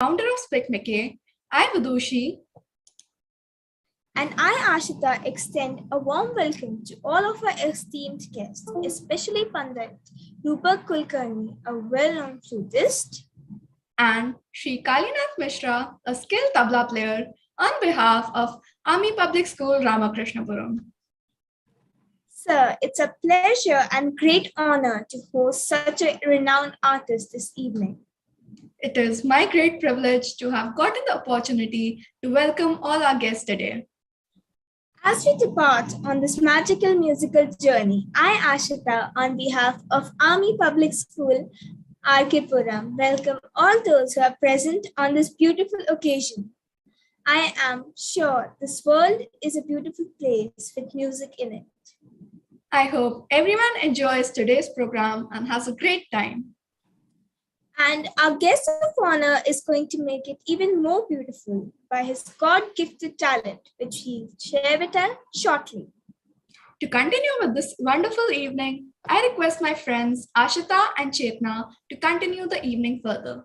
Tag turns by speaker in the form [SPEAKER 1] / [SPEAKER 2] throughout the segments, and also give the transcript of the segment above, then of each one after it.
[SPEAKER 1] founder of Spec McKay. I'm Vidushi.
[SPEAKER 2] And I, Ashita, extend a warm welcome to all of our esteemed guests, especially Pandit Rupak Kulkarni, a well-known flutist,
[SPEAKER 1] And Sri Kalinath Mishra, a skilled tabla player, on behalf of Army Public School Ramakrishnapura.
[SPEAKER 2] Sir, it's a pleasure and great honor to host such a renowned artist this evening.
[SPEAKER 1] It is my great privilege to have gotten the opportunity to welcome all our guests today.
[SPEAKER 2] As we depart on this magical musical journey, I, Ashita, on behalf of Army Public School, Arkipuram, welcome all those who are present on this beautiful occasion. I am sure this world is a beautiful place with music in it.
[SPEAKER 1] I hope everyone enjoys today's program and has a great time.
[SPEAKER 2] And our guest of honor is going to make it even more beautiful by his God-gifted talent, which he'll share with us shortly.
[SPEAKER 1] To continue with this wonderful evening, I request my friends Ashita and Chetna to continue the evening further.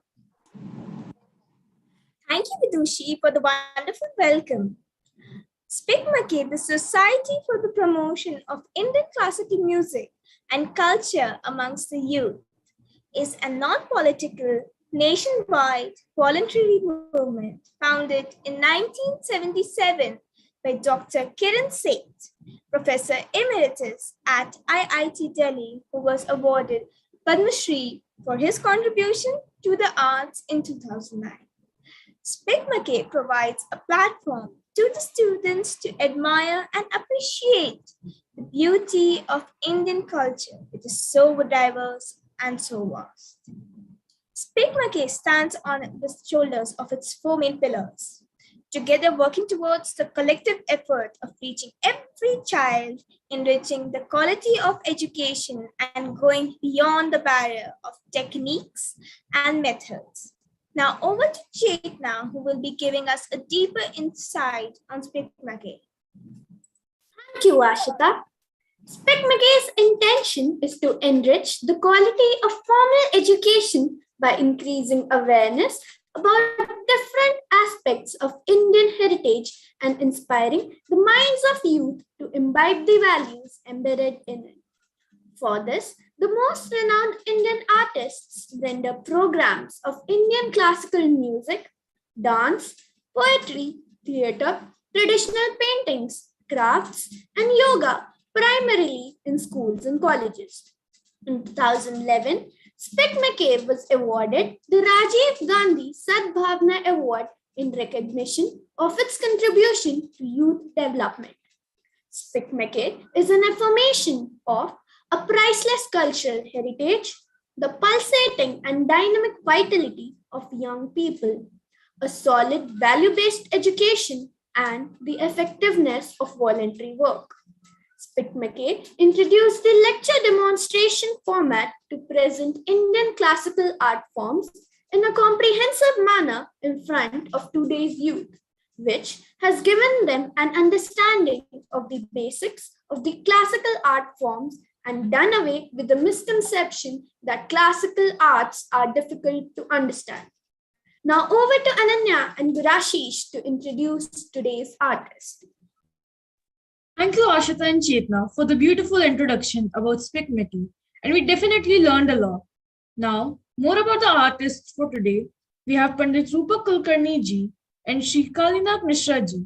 [SPEAKER 2] Thank you, Vidushi, for the wonderful welcome. Spec McKay, the Society for the Promotion of Indian Classical Music and Culture amongst the Youth, is a non-political, nationwide voluntary movement founded in 1977 by Dr. Kiran Seth, Professor Emeritus at IIT Delhi, who was awarded Padma Shri for his contribution to the arts in 2009. Spec McKay provides a platform to the students to admire and appreciate the beauty of Indian culture, which is so diverse and so vast. Spec McKay stands on the shoulders of its four main pillars, together working towards the collective effort of reaching every child, enriching the quality of education, and going beyond the barrier of techniques and methods. Now over to Chetna, who will be giving us a deeper insight on Spec McKay.
[SPEAKER 3] Thank you, Ashita. Spec McKay's intention is to enrich the quality of formal education by increasing awareness about different aspects of Indian heritage and inspiring the minds of youth to imbibe the values embedded in it. For this, the most renowned Indian artists render programs of Indian classical music, dance, poetry, theatre, traditional paintings, crafts, and yoga primarily in schools and colleges. In 2011, Spec McKay was awarded the Rajiv Gandhi Sadbhavna Award in recognition of its contribution to youth development. Spec McKay is an affirmation of a priceless cultural heritage, the pulsating and dynamic vitality of young people, a solid value-based education, and the effectiveness of voluntary work. Spec McKay introduced the lecture demonstration format to present Indian classical art forms in a comprehensive manner in front of today's youth, which has given them an understanding of the basics of the classical art forms and done away with the misconception that classical arts are difficult to understand. Now over to Ananya and Gurashish to introduce today's artist.
[SPEAKER 4] Thank you, Ashita and Chetna, for the beautiful introduction about Spec McKay, and we definitely learned a lot. Now, more about the artists for today. We have Pandit Rupak Kulkarni ji and Sri Kalinath Mishra ji.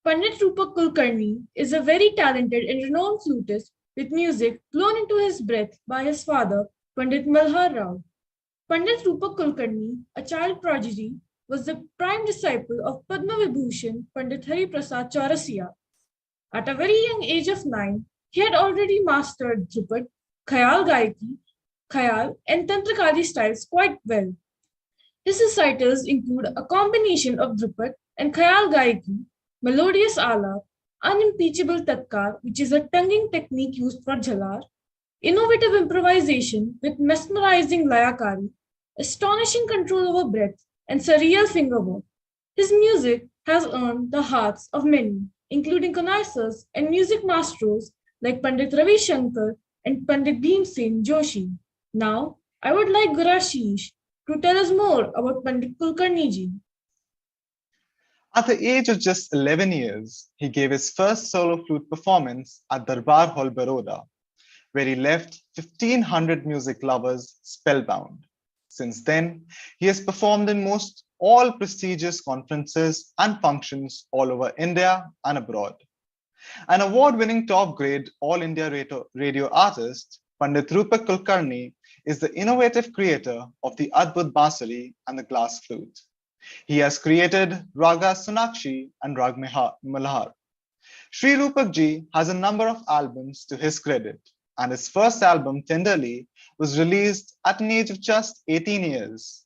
[SPEAKER 4] Pandit Rupak Kulkarni is a very talented and renowned flutist with music blown into his breath by his father, Pandit Malhar Rao. Pandit Rupak Kulkarni, a child prodigy, was the prime disciple of Padma Vibhushan Pandit Hari Prasad Chaurasia. At a very young age of 9, he had already mastered Drupad, Khayal Gaiki, Khayal, and Tantrakali styles quite well. His recitals include a combination of Drupad and Khayal Gaiki, melodious Alap, unimpeachable Tatkar, which is a tonguing technique used for Jhalar, innovative improvisation with mesmerizing Layakari, astonishing control over breath, and surreal fingerwork. His music has earned the hearts of many, including connoisseurs and music maestros like Pandit Ravi Shankar and Pandit Bhimsen Joshi. Now, I would like Gurashish to tell us more about Pandit Kulkarni ji.
[SPEAKER 5] At the age of just 11 years, he gave his first solo flute performance at Darbar Hall, Baroda, where he left 1,500 music lovers spellbound. Since then, he has performed in most all prestigious conferences and functions all over India and abroad. An award-winning top-grade All India radio artist, Pandit Rupak Kulkarni is the innovative creator of the Adbhut Bansuri and the glass flute. He has created Raga Sonakshi and Rag Malhar. Sri Rupak ji has a number of albums to his credit, and his first album, Tenderly, was released at an age of just 18 years.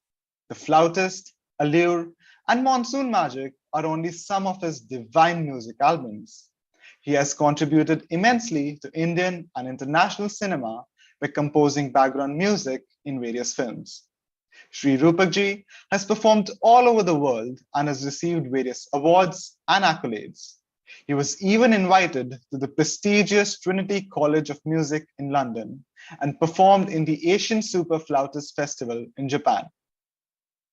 [SPEAKER 5] The Flautist, Allure, and Monsoon Magic are only some of his divine music albums. He has contributed immensely to Indian and international cinema by composing background music in various films. Sri Rupak ji has performed all over the world and has received various awards and accolades. He was even invited to the prestigious Trinity College of Music in London and performed in the Asian Super Flautist Festival in Japan.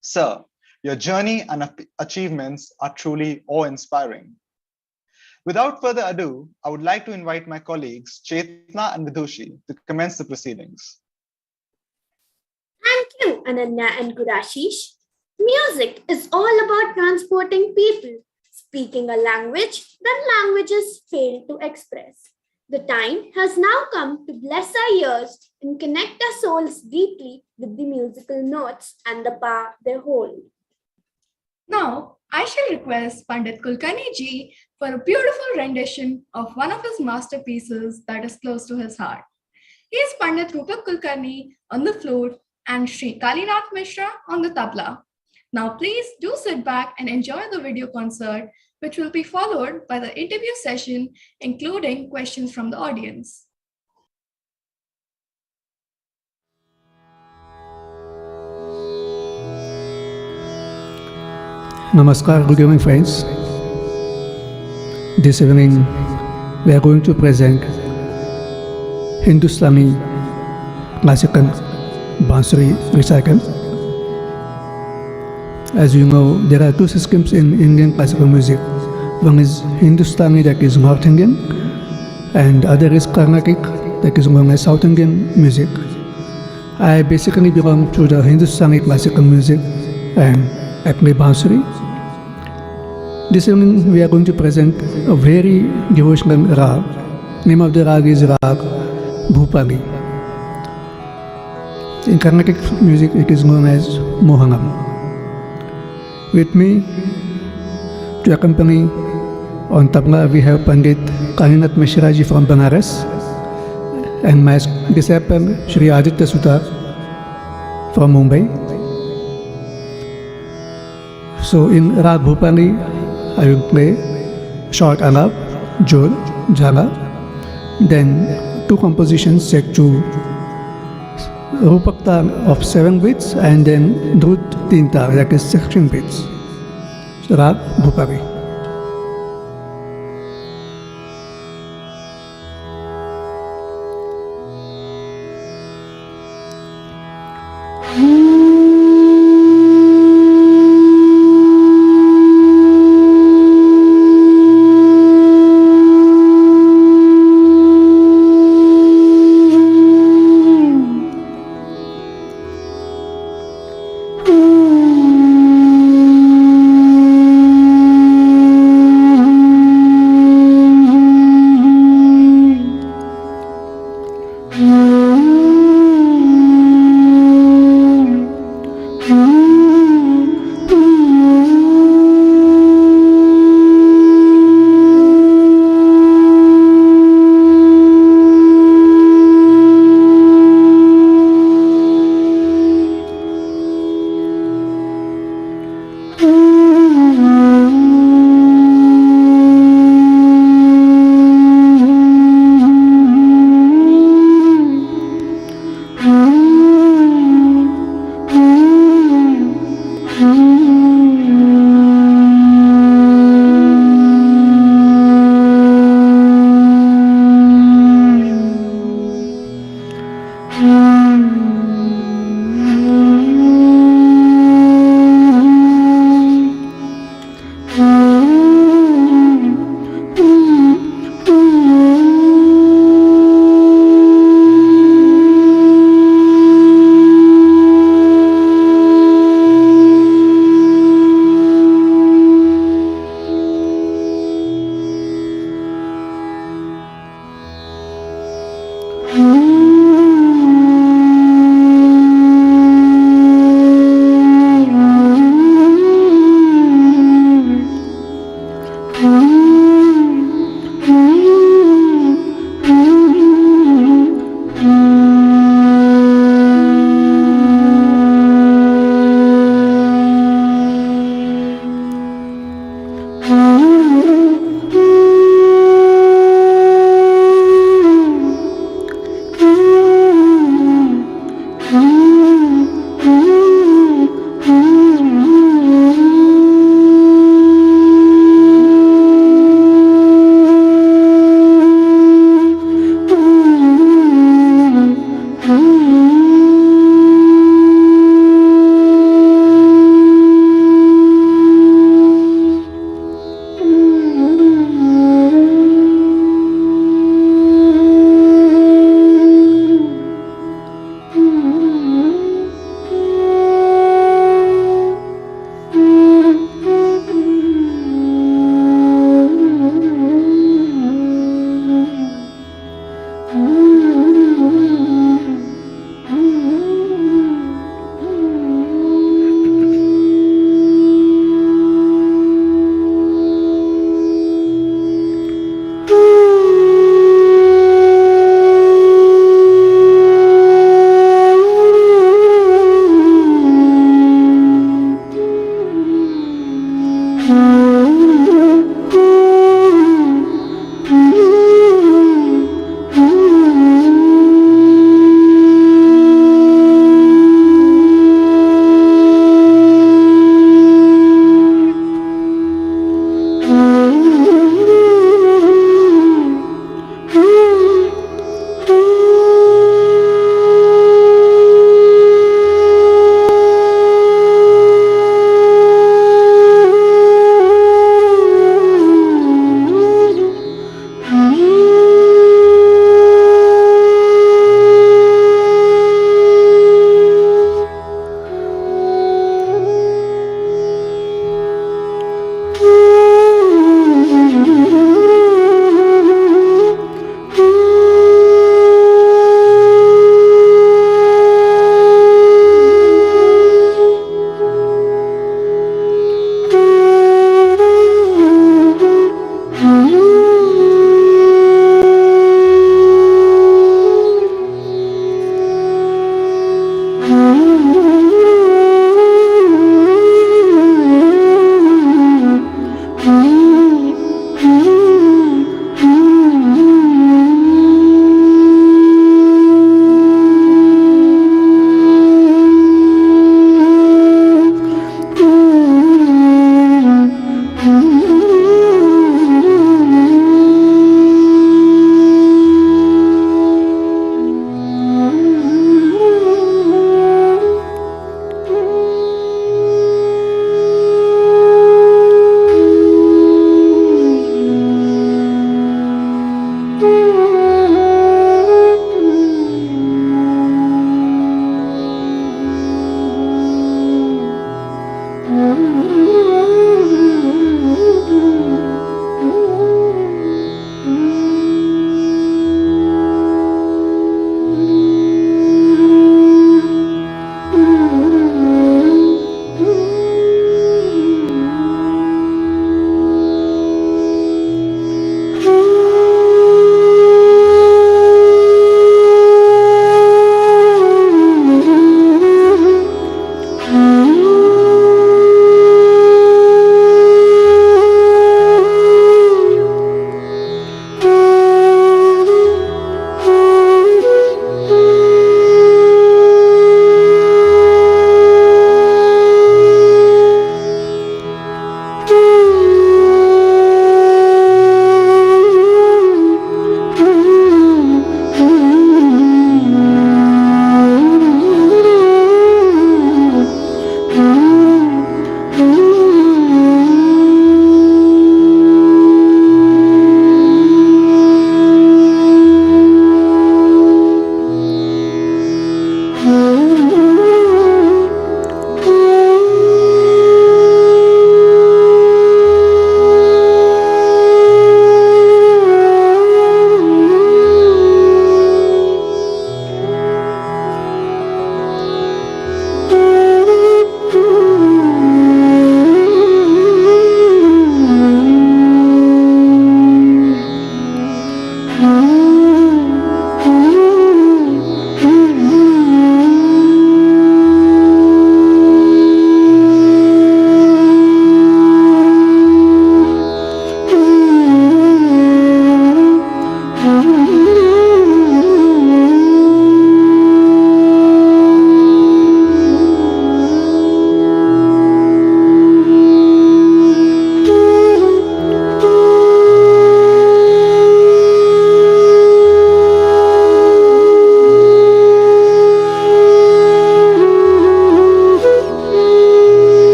[SPEAKER 5] Sir, your journey and achievements are truly awe-inspiring. Without further ado, I would like to invite my colleagues Chetna and Vidushi to commence the proceedings.
[SPEAKER 3] Thank you, Ananya and Gurashish. Music is all about transporting people, speaking a language that languages fail to express. The time has now come to bless our ears and connect our souls deeply with the musical notes and the power they hold.
[SPEAKER 1] Now, I shall request Pandit Kulkarni ji for a beautiful rendition of one of his masterpieces that is close to his heart. He is Pandit Rupak Kulkarni on the flute and Sri Kalinath Mishra on the tabla. Now, please do sit back and enjoy the video concert, which will be followed by the interview session, including questions from the audience.
[SPEAKER 6] Namaskar, good evening friends. This evening we are going to present Hindustani classical Bansuri recital. As you know, there are two systems in Indian classical music. One is Hindustani, that is North Indian, and other is Carnatic, that is known as South Indian music. I basically belong to the Hindustani classical music and actually Bansuri. This evening we are going to present a very devotional rag. Name of the rag is Rag Bhupali. In Carnatic music it is known as Mohangam. With me to accompany on tabla we have Pandit Kalinath Mishra ji from Banaras and my disciple Shri Aditya Sutar from Mumbai. So in Rag Bhupali, I will play short alap, jol, jala, then two compositions set to Rupak of 7 beats and then Drut 3 that is 16 beats. So Rag Bhupali.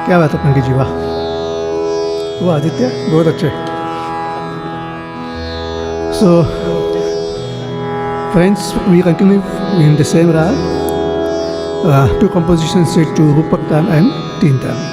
[SPEAKER 6] क्या बात है पंकज जी, वाह वाह आदित्य, बहुत अच्छे. So, friends, we continue in the same rag. Two compositions set to Rupak Tam and Teen Tam.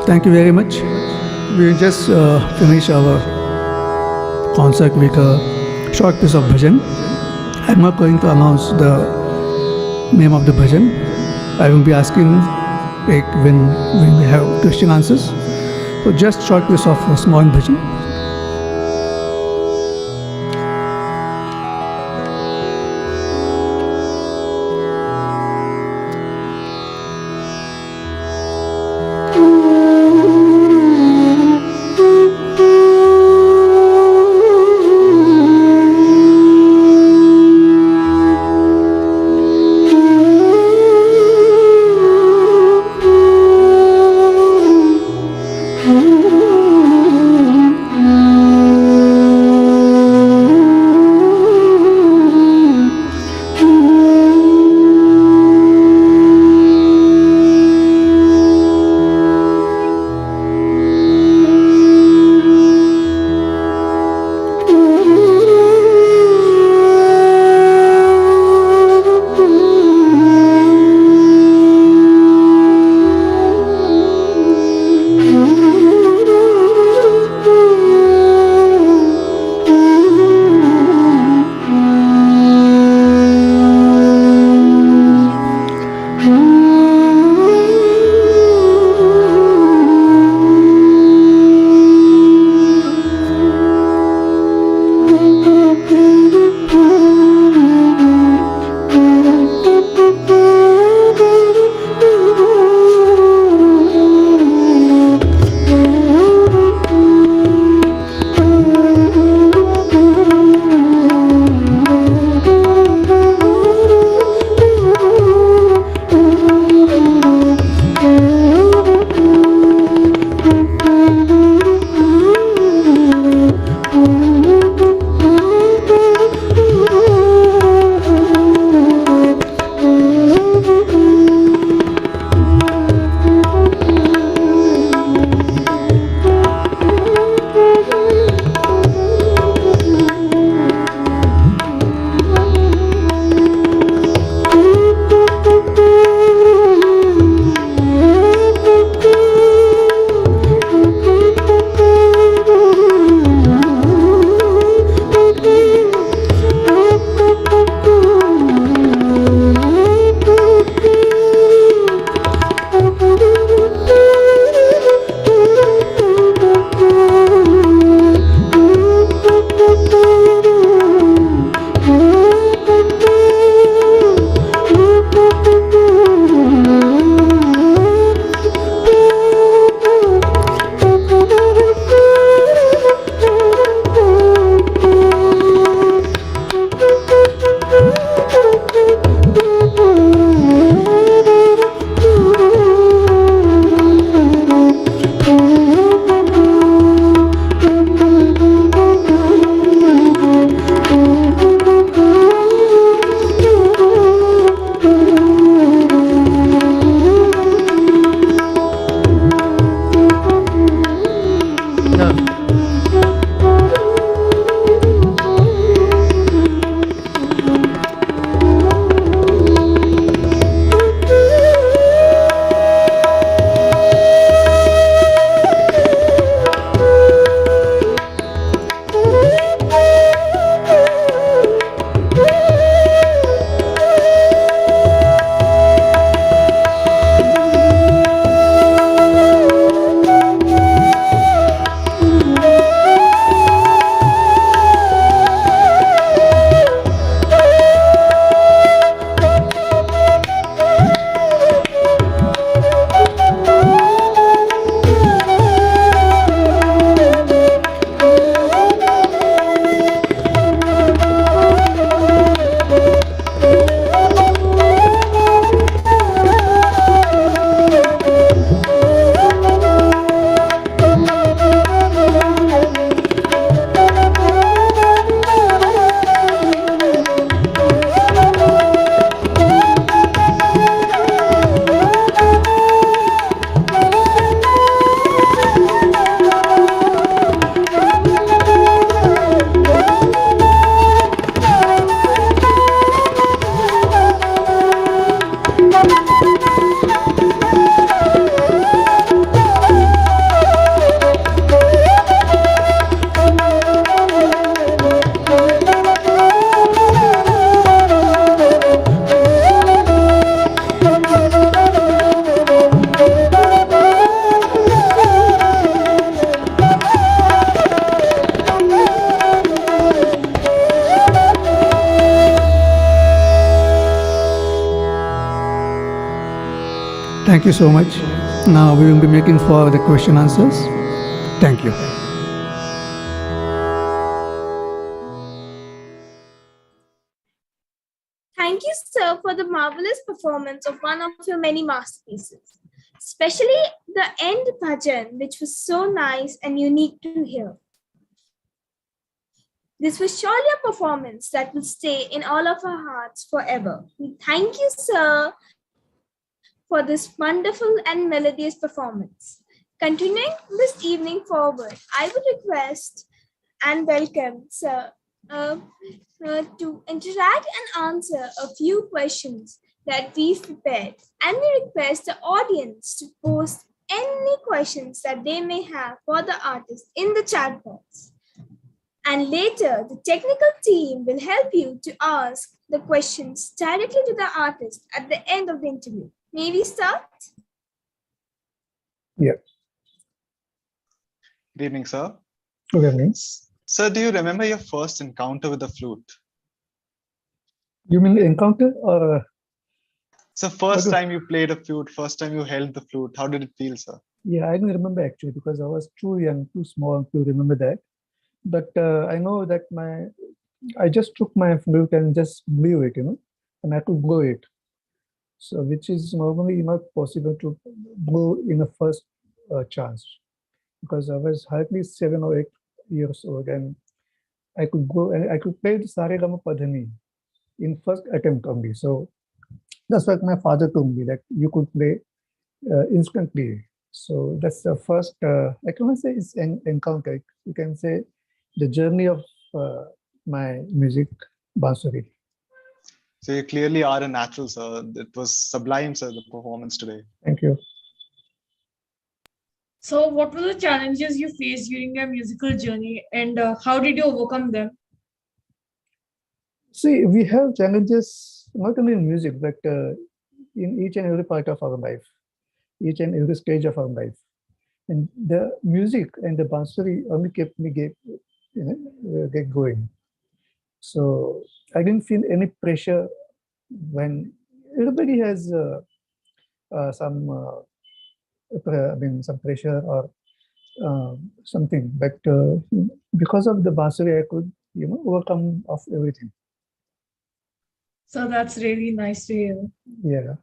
[SPEAKER 6] Thank you very much. We just finished our concert with a short piece of bhajan. I'm not going to announce the name of the bhajan. I will be asking it when we have question answers. So just short piece of a small bhajan. Thank you so much. Now we will be making for the question answers. Thank you.
[SPEAKER 2] Thank you, sir, for the marvelous performance of one of your many masterpieces, especially the end bhajan, which was so nice and unique to hear. This was surely a performance that will stay in all of our hearts forever. We thank you, sir, for this wonderful and melodious performance. Continuing this evening forward, I would request and welcome sir to interact and answer a few questions that we've prepared. And we request the audience to post any questions that they may have for the artist in the chat box. And later, the technical team will help you to ask the questions directly to the artist at the end of the interview. May we start?
[SPEAKER 6] Yeah.
[SPEAKER 5] Good evening, sir.
[SPEAKER 6] Good evening.
[SPEAKER 5] Sir, do you remember your first encounter with the flute?
[SPEAKER 6] You mean encounter or?
[SPEAKER 5] So first time you played a flute, first time you held the flute, how did it feel, sir?
[SPEAKER 6] Yeah, I don't remember actually because I was too young, too small to remember that. But I know that I just took my flute and just blew it, and I could blow it. So which is normally not possible to blow in a first chance, because I was hardly 7 or 8 years old and I could go and I could play the Sare Gama Padhani in first attempt only. So that's what my father told me, that you could play instantly. So that's the first, I cannot say it's an encounter. You can say the journey of my music, Bansuri.
[SPEAKER 5] So you clearly are a natural, sir. It was sublime, sir, the performance today.
[SPEAKER 6] Thank you.
[SPEAKER 4] So, what were the challenges you faced during your musical journey, and how did you overcome them?
[SPEAKER 6] See, we have challenges not only in music, but in each and every part of our life, each and every stage of our life. And the music and the Bansuri only kept me get going. So I didn't feel any pressure when everybody has some some pressure or something, but because of the Bansuri, I could overcome of everything.
[SPEAKER 4] So that's really nice to hear.
[SPEAKER 6] Yeah.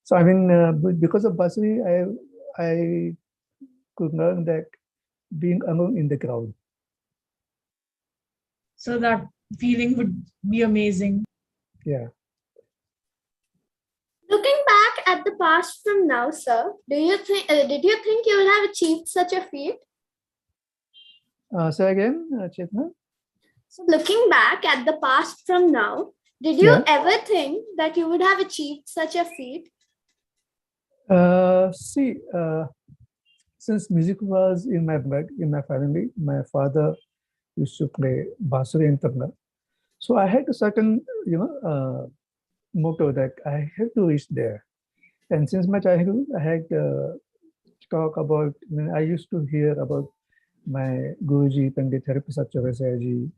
[SPEAKER 6] So because of Bansuri, I could learn that being alone in the crowd.
[SPEAKER 4] So that feeling would be amazing.
[SPEAKER 6] Yeah.
[SPEAKER 3] Looking back at the past from now, sir, did you think you would have achieved such a feat?
[SPEAKER 6] Say again, Chetna.
[SPEAKER 3] So looking back at the past from now, did you
[SPEAKER 6] Yeah.
[SPEAKER 3] ever think that you would have achieved such a feat?
[SPEAKER 6] See, since music was in my blood, in my family, my father used to play bansuri and tabla. So I had a certain, motto that I have to reach there. And since my childhood, I had talk about, I used to hear about my Guruji, Pandit Hariprasad Chaurasia ji,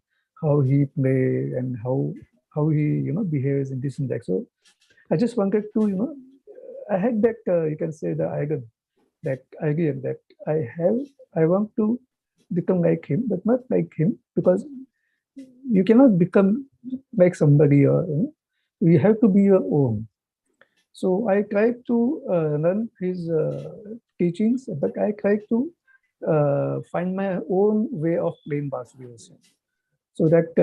[SPEAKER 6] how he play and how he, behaves in this and that. So I just wanted to, I had that, you can say the idol, that idea that I want to become like him, but not like him, because you cannot become like somebody, or you have to be your own. So I tried to learn his teachings, but I tried to find my own way of playing bassuri also. So that,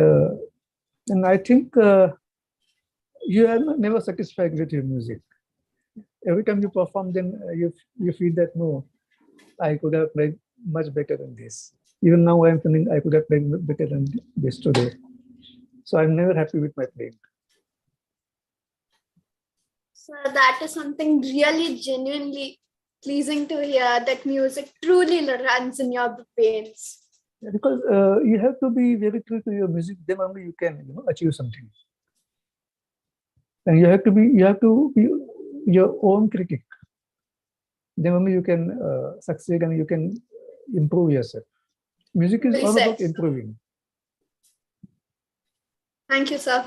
[SPEAKER 6] and I think you are never satisfied with your music. Every time you perform, then you feel that no, I could have played much better than this. Even now, I'm feeling I could have played better than this today. So I'm never happy with my playing.
[SPEAKER 3] So that is something really genuinely pleasing to hear, that music truly runs in your veins.
[SPEAKER 6] Yeah, because you have to be very true to your music, then only you can achieve something. And you have to be your own critic. Then only you can succeed and you can improve yourself. Music is
[SPEAKER 3] Well
[SPEAKER 6] all
[SPEAKER 3] said,
[SPEAKER 6] about
[SPEAKER 3] sir.
[SPEAKER 6] improving.
[SPEAKER 3] Thank you, sir.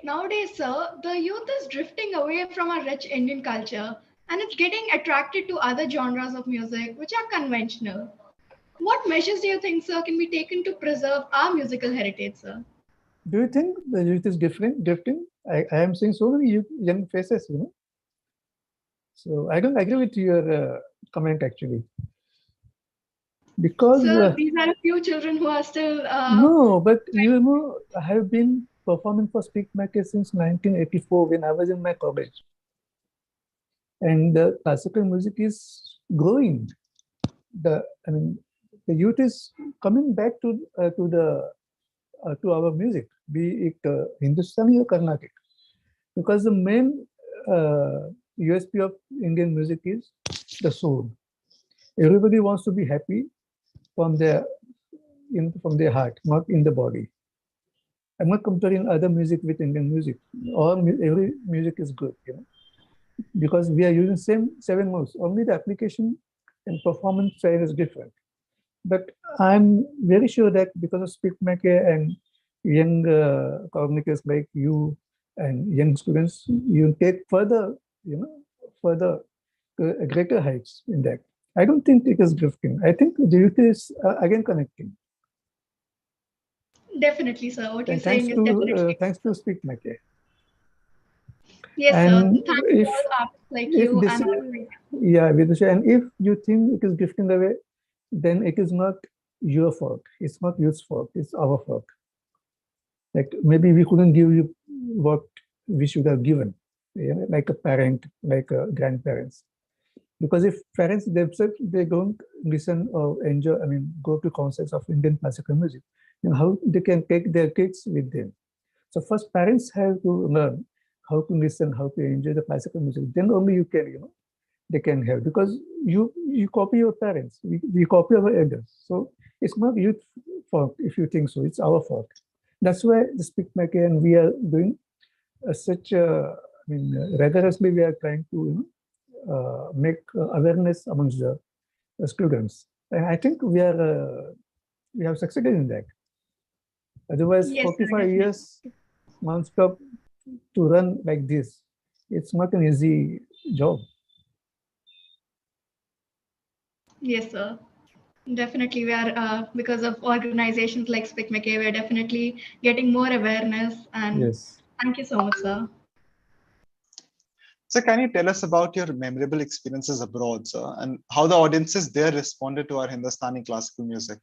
[SPEAKER 1] Nowadays, sir, the youth is drifting away from our rich Indian culture and it's getting attracted to other genres of music which are conventional. What measures do you think, sir, can be taken to preserve our musical heritage, sir?
[SPEAKER 6] Do you think the youth is drifting? I am seeing so many young faces, So I don't agree with your comment actually. Because
[SPEAKER 1] Sir, these are a few children who are still.
[SPEAKER 6] no, but I have been performing for Speak Maker since 1984 when I was in my college. And the classical music is growing. The youth is coming back to our music, be it Hindustani or Carnatic, because the main USP of Indian music is the soul. Everybody wants to be happy from from their heart, not in the body. I'm not comparing other music with Indian music. Every music is good, because we are using same 7 notes. Only the application and performance style is different. But I'm very sure that because of Speakmaker and young communicators like you and young students, you take further greater heights in that. I don't think it is drifting. I think the youth is again connecting.
[SPEAKER 1] Definitely, sir. What you're
[SPEAKER 6] And
[SPEAKER 1] saying is definitely.
[SPEAKER 6] thanks to Speakmaker.
[SPEAKER 1] Yes, sir.
[SPEAKER 6] And
[SPEAKER 1] Thank you all artists like
[SPEAKER 6] if
[SPEAKER 1] you
[SPEAKER 6] this,
[SPEAKER 1] and all.
[SPEAKER 6] yeah, Vidusha, and if you think it is drifting away, then it is not your fault. It's not your fault. It's our fault. Like maybe we couldn't give you what we should have given, like a parent, like grandparents. Because if parents themselves they don't listen or enjoy, go to concerts of Indian classical music, how they can take their kids with them. So first, parents have to learn how to listen, how to enjoy the classical music. Then only you can, they can help, because you copy your parents, we copy our elders. So it's not your fault if you think so. It's our fault. That's why the Speakmaker and we are doing such. Rigorously we are trying to make awareness amongst the students. And I think we have succeeded in that. Otherwise,
[SPEAKER 1] Yes, sir.
[SPEAKER 6] 45
[SPEAKER 1] Definitely.
[SPEAKER 6] years non-stop to run like this, it's not an easy job.
[SPEAKER 1] Yes, sir. Definitely, we are because of organizations like Speak McKay, we are definitely getting more awareness. And
[SPEAKER 6] Yes.
[SPEAKER 1] thank you so much, sir.
[SPEAKER 5] So can you tell us about your memorable experiences abroad, sir, and how the audiences there responded to our Hindustani classical music?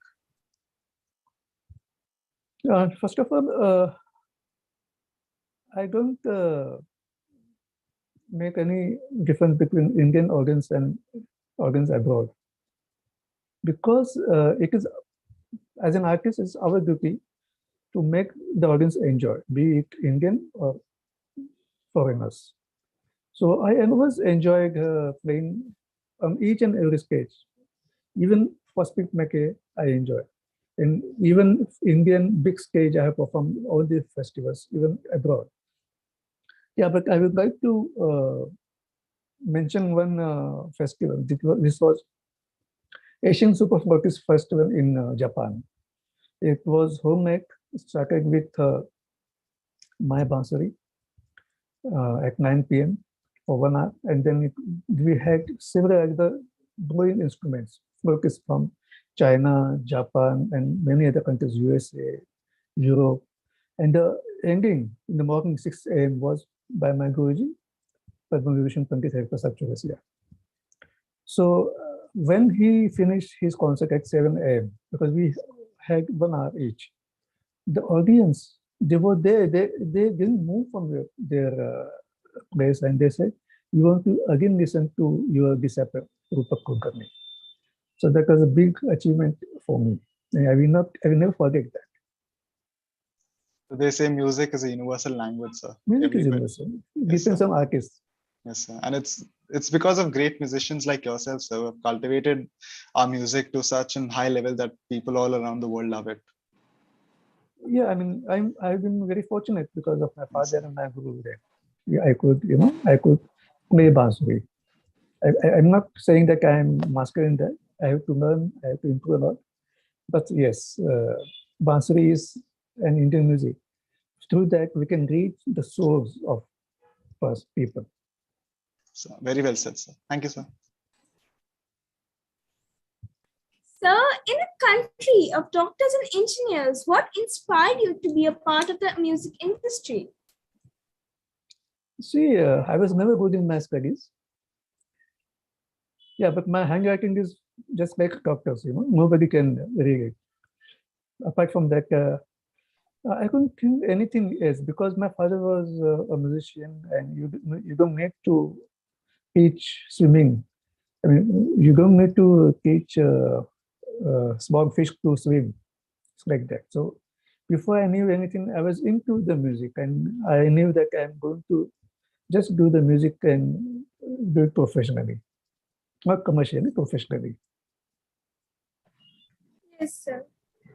[SPEAKER 6] First of all, I don't make any difference between Indian audience and audience abroad. because it is, as an artist, it's our duty to make the audience enjoy, be it Indian or foreigners. So I always enjoyed playing on each and every stage. Even for Speak Make, I enjoy. And even Indian big stage, I have performed all these festivals, even abroad. Yeah, but I would like to mention one festival. This was Asian Super Folkies Festival in Japan. It was homemade, started with my bansuri at 9 p.m. for 1 hour, and then we had several other blowing instruments, folkies from China, Japan, and many other countries, USA, Europe. And the ending in the morning 6 a.m. was by my Guruji, Padma Vibhushan Pandit Hari Prasad Chaurasia. So when he finished his concert at 7 a.m., because we had 1 hour each, the audience, they were there, they didn't move from their place, and they said, we want to again listen to your disciple, Rupak Kulkarni. So that was a big achievement for me. And I will never forget that.
[SPEAKER 5] So they say music is a universal language, sir.
[SPEAKER 6] Music is
[SPEAKER 5] Everybody-
[SPEAKER 6] universal. It depends on artists.
[SPEAKER 5] Yes, sir. And it's because of great musicians like yourself, sir, who have cultivated our music to such a high level that people all around the world love it.
[SPEAKER 6] Yeah, I mean, I've been very fortunate because of my father and my guru there. Yeah, I could play bansuri. I'm not saying that I'm master in that. I have to learn, I have to improve a lot. But yes, bansuri is an Indian music. Through that, we can reach the souls of first people.
[SPEAKER 5] So very well said, sir. Thank you, sir.
[SPEAKER 2] So, in a country of doctors and engineers, what inspired you to be a part of the music industry?
[SPEAKER 6] See, I was never good in my studies. Yeah, but my handwriting is just like doctors, nobody can read it. Apart from that, I couldn't think anything else because my father was a musician, and you don't need to teach swimming. I mean, you don't need to teach small fish to swim. It's like that. So before I knew anything, I was into the music, and I knew that I'm going to just do the music and do it professionally, not commercially, professionally.
[SPEAKER 2] Yes, sir.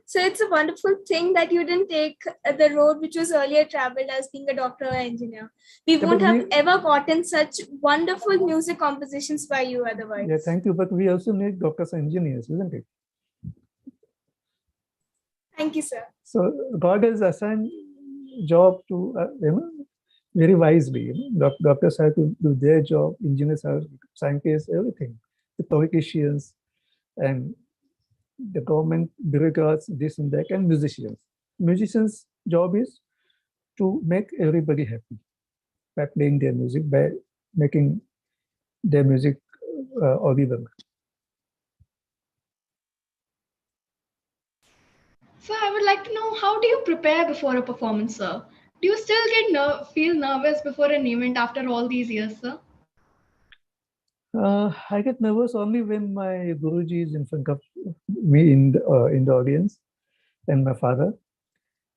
[SPEAKER 2] So it's a wonderful thing that you didn't take the road which was earlier traveled as being a doctor or engineer. We
[SPEAKER 6] Yeah,
[SPEAKER 2] won't
[SPEAKER 6] but
[SPEAKER 2] have ever gotten such wonderful music compositions by you otherwise.
[SPEAKER 6] Yeah, thank you. But we also need doctors and engineers, isn't it?
[SPEAKER 2] Thank you, sir.
[SPEAKER 6] So God has assigned job to very wisely. Doctors have to do their job, engineers have, scientists, everything. The politicians and the government bureaucrats, this and that, and musicians. Musicians' job is to make everybody happy by playing their music, by making their music audible.
[SPEAKER 1] So I would like to know, how do you prepare before a performance, sir? Do you still feel nervous before an event after all these years, sir?
[SPEAKER 6] I get nervous only when my Guruji is in front of me in the audience, and my father.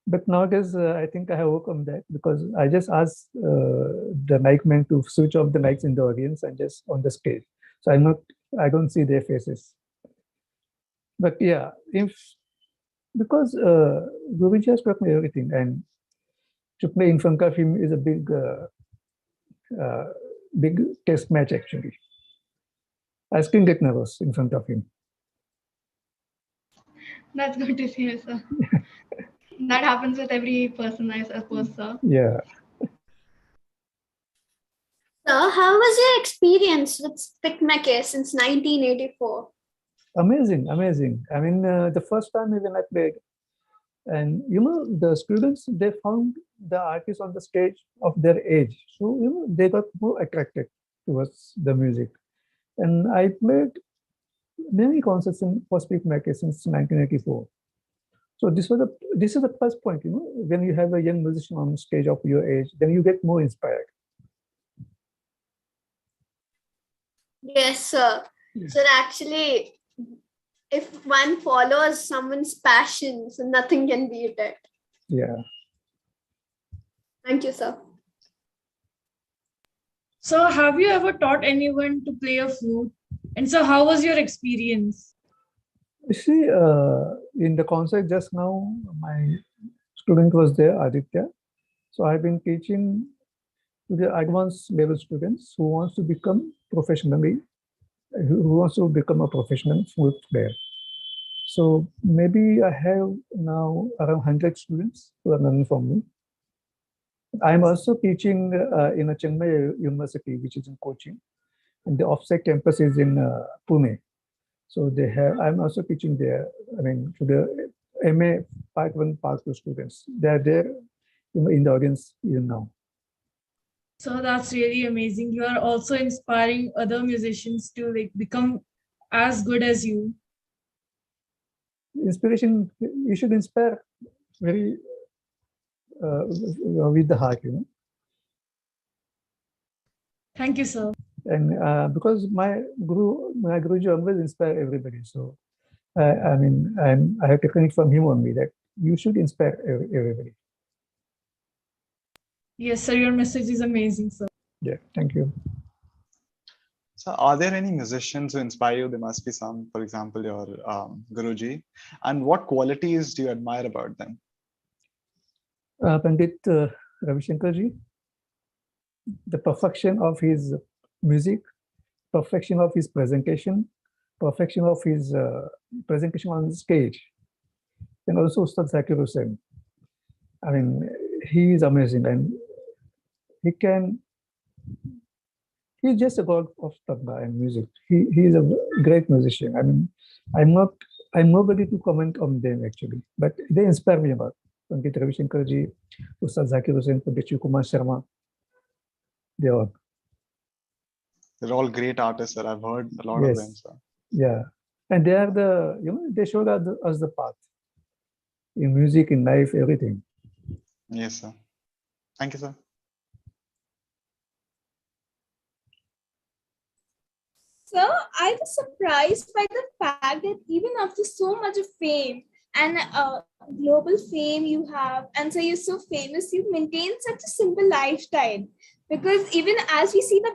[SPEAKER 6] But nowadays, I think I have overcome that because I just ask the mic man to switch off the mics in the audience and just on the stage. So I don't see their faces. But yeah, because Guruji has taught me everything, and to play in front of him is a big test match actually. I still get nervous in front of him.
[SPEAKER 1] That's good to hear, sir. That happens with every person, I suppose, sir.
[SPEAKER 6] Yeah.
[SPEAKER 3] So, how was your experience with Spikmake since 1984?
[SPEAKER 6] Amazing. I mean, the first time when I played, and the students, they found the artists on the stage of their age, so they got more attracted towards the music. And I played many concerts for Speak Make since 1984. So this is the first point, when you have a young musician on stage of your age, then you get more inspired.
[SPEAKER 3] Yes, sir.
[SPEAKER 6] Yeah.
[SPEAKER 3] So actually, if one follows someone's passion, so nothing can beat it.
[SPEAKER 6] Yeah.
[SPEAKER 3] Thank you, sir.
[SPEAKER 4] So, have you ever taught anyone to play a flute? And so, how was your experience?
[SPEAKER 6] You see, in the concert just now, my student was there, Aditya. So I've been teaching to the advanced level students who wants to become professionally, who wants to become a professional flute player. So maybe I have now around 100 students who are learning from me. I'm also teaching in a Chiang Mai University, which is in Cochin, and the offsite campus is in Pune. So they have. I'm also teaching there. I mean, to the MA Part 1, Part 2 students. They're there in the audience even now.
[SPEAKER 4] So that's really amazing. You are also inspiring other musicians to like become as good as you.
[SPEAKER 6] Inspiration, you should inspire very with the heart,
[SPEAKER 4] Thank you, sir.
[SPEAKER 6] And because my Guruji always inspire everybody. So I mean, I have taken it from him only that you should inspire everybody.
[SPEAKER 4] Yes, sir. Your message is amazing, sir.
[SPEAKER 6] Yeah, thank you.
[SPEAKER 5] So are there any musicians who inspire you? There must be some, for example, your Guruji. And what qualities do you admire about them?
[SPEAKER 6] Pandit Ravi Shankarji, the perfection of his music, perfection of his presentation, perfection of his presentation on stage, and also Ustad Zakir Hussain. I mean, he is amazing, and he's just a god of tabla and music. He is a great musician. I mean, I'm nobody to comment on them actually, but they inspire me a lot. Pandit Ravi Shankarji, Ustad Zakir Hussain, Pandit Shiv Kumar Sharma, they all.
[SPEAKER 5] They're all great artists that I've heard a lot of them. So.
[SPEAKER 6] Yeah, and they are they showed us the path in music, in life, everything.
[SPEAKER 5] Yes, sir. Thank you, sir.
[SPEAKER 2] So I was surprised by the fact that even after so much of fame and global fame you have, and so you're so famous, you maintain such a simple lifestyle. Because even as we see the